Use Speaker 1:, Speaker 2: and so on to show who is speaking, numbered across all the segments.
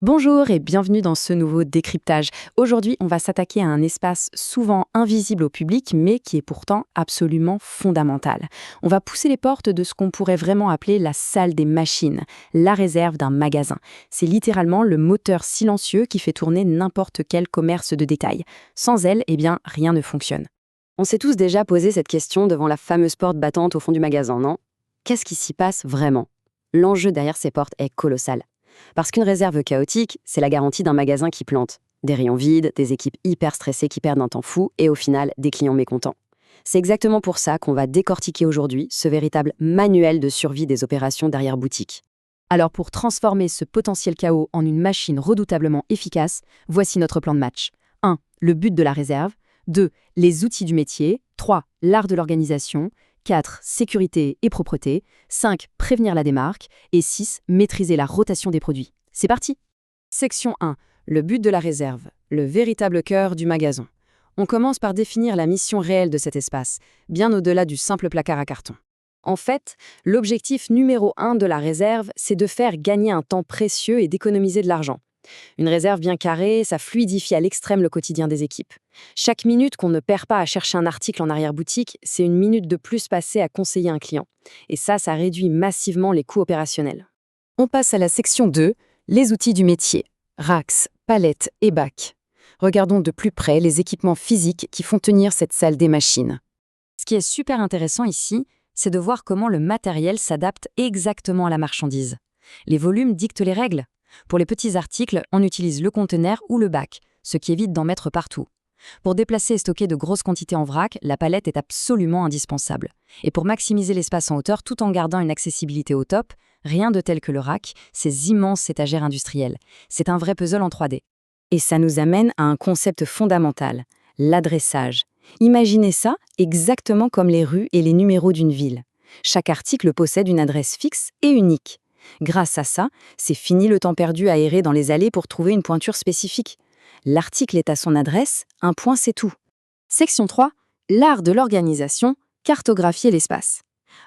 Speaker 1: Bonjour et bienvenue dans ce nouveau décryptage. Aujourd'hui, on va s'attaquer à un espace souvent invisible au public, mais qui est pourtant absolument fondamental. On va pousser les portes de ce qu'on pourrait vraiment appeler la salle des machines, la réserve d'un magasin. C'est littéralement le moteur silencieux qui fait tourner n'importe quel commerce de détail. Sans elle, eh bien, rien ne fonctionne.
Speaker 2: On s'est tous déjà posé cette question devant la fameuse porte battante au fond du magasin, non? Qu'est-ce qui s'y passe vraiment? L'enjeu derrière ces portes est colossal. Parce qu'une réserve chaotique, c'est la garantie d'un magasin qui plante. Des rayons vides, des équipes hyper stressées qui perdent un temps fou et au final, des clients mécontents. C'est exactement pour ça qu'on va décortiquer aujourd'hui ce véritable manuel de survie des opérations derrière boutique.
Speaker 1: Alors pour transformer ce potentiel chaos en une machine redoutablement efficace, voici notre plan de match. 1. Le but de la réserve. 2. Les outils du métier. 3. L'art de l'organisation. 4. Sécurité et propreté. 5. Prévenir la démarque. Et 6. Maîtriser la rotation des produits. C'est parti! Section 1. Le but de la réserve. Le véritable cœur du magasin. On commence par définir la mission réelle de cet espace, bien au-delà du simple placard à carton. En fait, l'objectif numéro 1 de la réserve, c'est de faire gagner un temps précieux et d'économiser de l'argent. Une réserve bien carrée, ça fluidifie à l'extrême le quotidien des équipes. Chaque minute qu'on ne perd pas à chercher un article en arrière-boutique, c'est une minute de plus passée à conseiller un client. Et ça réduit massivement les coûts opérationnels. On passe à la section 2, les outils du métier. Racks, palettes et bacs. Regardons de plus près les équipements physiques qui font tenir cette salle des machines. Ce qui est super intéressant ici, c'est de voir comment le matériel s'adapte exactement à la marchandise. Les volumes dictent les règles. Pour les petits articles, on utilise le conteneur ou le bac, ce qui évite d'en mettre partout. Pour déplacer et stocker de grosses quantités en vrac, la palette est absolument indispensable. Et pour maximiser l'espace en hauteur tout en gardant une accessibilité au top, rien de tel que le rack, ces immenses étagères industrielles. C'est un vrai puzzle en 3D. Et ça nous amène à un concept fondamental, l'adressage. Imaginez ça exactement comme les rues et les numéros d'une ville. Chaque article possède une adresse fixe et unique. Grâce à ça, c'est fini le temps perdu à errer dans les allées pour trouver une pointure spécifique. L'article est à son adresse, un point c'est tout. Section 3. L'art de l'organisation, cartographier l'espace.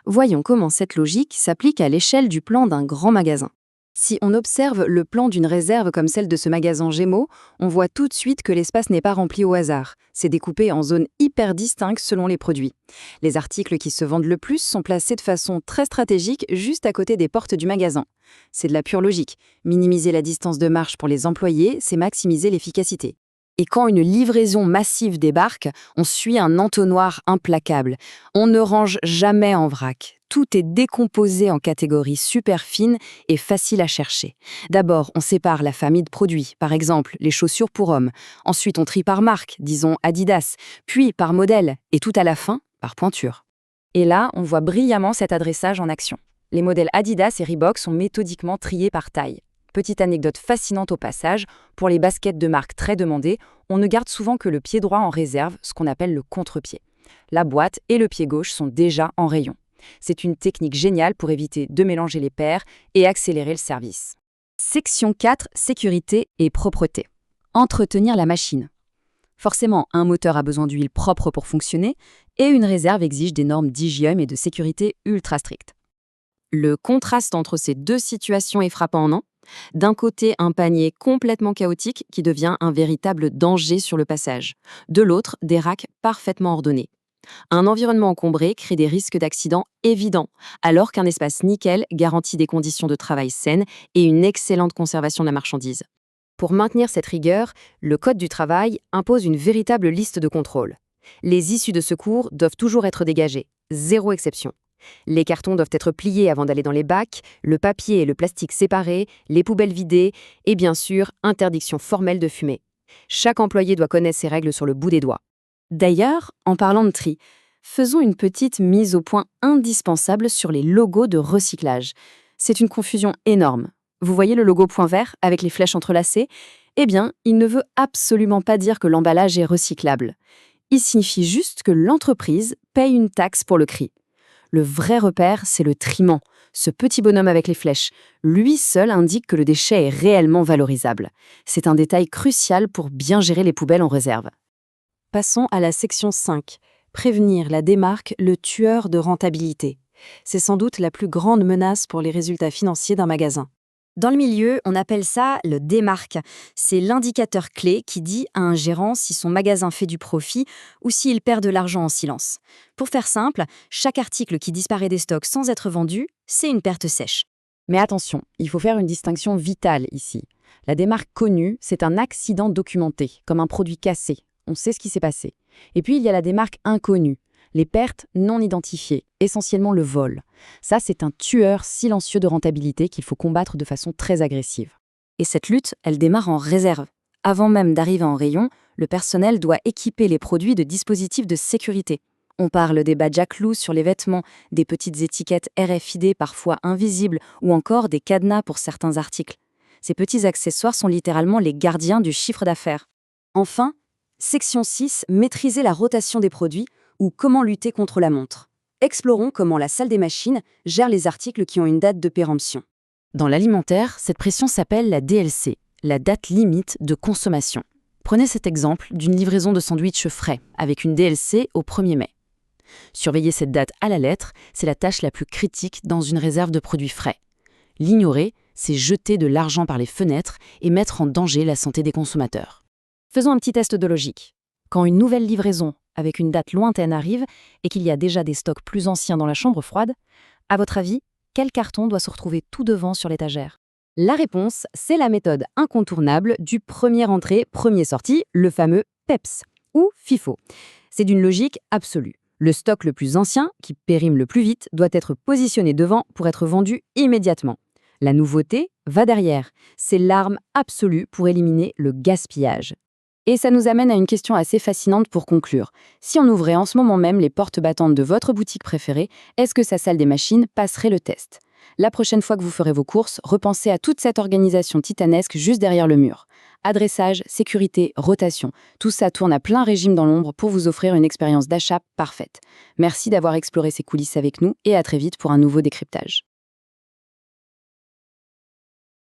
Speaker 1: Voyons comment cette logique s'applique à l'échelle du plan d'un grand magasin. Si on observe le plan d'une réserve comme celle de ce magasin Gémeaux, on voit tout de suite que l'espace n'est pas rempli au hasard. C'est découpé en zones hyper distinctes selon les produits. Les articles qui se vendent le plus sont placés de façon très stratégique juste à côté des portes du magasin. C'est de la pure logique. Minimiser la distance de marche pour les employés, c'est maximiser l'efficacité. Et quand une livraison massive débarque, on suit un entonnoir implacable. On ne range jamais en vrac. Tout est décomposé en catégories super fines et faciles à chercher. D'abord, on sépare la famille de produits, par exemple les chaussures pour hommes. Ensuite, on trie par marque, disons Adidas, puis par modèle, et tout à la fin, par pointure. Et là, on voit brillamment cet adressage en action. Les modèles Adidas et Reebok sont méthodiquement triés par taille. Petite anecdote fascinante au passage, pour les baskets de marque très demandées, on ne garde souvent que le pied droit en réserve, ce qu'on appelle le contre-pied. La boîte et le pied gauche sont déjà en rayon. C'est une technique géniale pour éviter de mélanger les paires et accélérer le service. Section 4, sécurité et propreté. Entretenir la machine. Forcément, un moteur a besoin d'huile propre pour fonctionner et une réserve exige des normes d'hygiène et de sécurité ultra strictes. Le contraste entre ces deux situations est frappant, non? D'un côté, un panier complètement chaotique qui devient un véritable danger sur le passage. De l'autre, des racks parfaitement ordonnés. Un environnement encombré crée des risques d'accidents évidents, alors qu'un espace nickel garantit des conditions de travail saines et une excellente conservation de la marchandise. Pour maintenir cette rigueur, le Code du travail impose une véritable liste de contrôles. Les issues de secours doivent toujours être dégagées, zéro exception. Les cartons doivent être pliés avant d'aller dans les bacs, le papier et le plastique séparés, les poubelles vidées et bien sûr, interdiction formelle de fumer. Chaque employé doit connaître ces règles sur le bout des doigts. D'ailleurs, en parlant de tri, faisons une petite mise au point indispensable sur les logos de recyclage. C'est une confusion énorme. Vous voyez le logo point vert avec les flèches entrelacées? Eh bien, il ne veut absolument pas dire que l'emballage est recyclable. Il signifie juste que l'entreprise paye une taxe pour le tri. Le vrai repère, c'est le triment, ce petit bonhomme avec les flèches. Lui seul indique que le déchet est réellement valorisable. C'est un détail crucial pour bien gérer les poubelles en réserve. Passons à la section 5. Prévenir la démarque, le tueur de rentabilité. C'est sans doute la plus grande menace pour les résultats financiers d'un magasin.
Speaker 3: Dans le milieu, on appelle ça le démarque. C'est l'indicateur clé qui dit à un gérant si son magasin fait du profit ou s'il perd de l'argent en silence. Pour faire simple, chaque article qui disparaît des stocks sans être vendu, c'est une perte sèche.
Speaker 1: Mais attention, il faut faire une distinction vitale ici. La démarque connue, c'est un accident documenté, comme un produit cassé. On sait ce qui s'est passé. Et puis il y a la démarque inconnue, les pertes non identifiées, essentiellement le vol. Ça, c'est un tueur silencieux de rentabilité qu'il faut combattre de façon très agressive.
Speaker 3: Et cette lutte, elle démarre en réserve. Avant même d'arriver en rayon, le personnel doit équiper les produits de dispositifs de sécurité. On parle des badges à clous sur les vêtements, des petites étiquettes RFID parfois invisibles ou encore des cadenas pour certains articles. Ces petits accessoires sont littéralement les gardiens du chiffre d'affaires. Enfin, section 6, maîtriser la rotation des produits ou comment lutter contre la montre. Explorons comment la salle des machines gère les articles qui ont une date de péremption.
Speaker 1: Dans l'alimentaire, cette pression s'appelle la DLC, la date limite de consommation. Prenez cet exemple d'une livraison de sandwichs frais avec une DLC au 1er mai. Surveiller cette date à la lettre, c'est la tâche la plus critique dans une réserve de produits frais. L'ignorer, c'est jeter de l'argent par les fenêtres et mettre en danger la santé des consommateurs.
Speaker 3: Faisons un petit test de logique. Quand une nouvelle livraison avec une date lointaine arrive et qu'il y a déjà des stocks plus anciens dans la chambre froide, à votre avis, quel carton doit se retrouver tout devant sur l'étagère?
Speaker 2: La réponse, c'est la méthode incontournable du premier entrée, premier sorti, le fameux PEPS, ou FIFO. C'est d'une logique absolue. Le stock le plus ancien, qui périme le plus vite, doit être positionné devant pour être vendu immédiatement. La nouveauté va derrière. C'est l'arme absolue pour éliminer le gaspillage. Et ça nous amène à une question assez fascinante pour conclure. Si on ouvrait en ce moment même les portes battantes de votre boutique préférée, est-ce que sa salle des machines passerait le test? La prochaine fois que vous ferez vos courses, repensez à toute cette organisation titanesque juste derrière le mur. Adressage, sécurité, rotation, tout ça tourne à plein régime dans l'ombre pour vous offrir une expérience d'achat parfaite. Merci d'avoir exploré ces coulisses avec nous et à très vite pour un nouveau décryptage.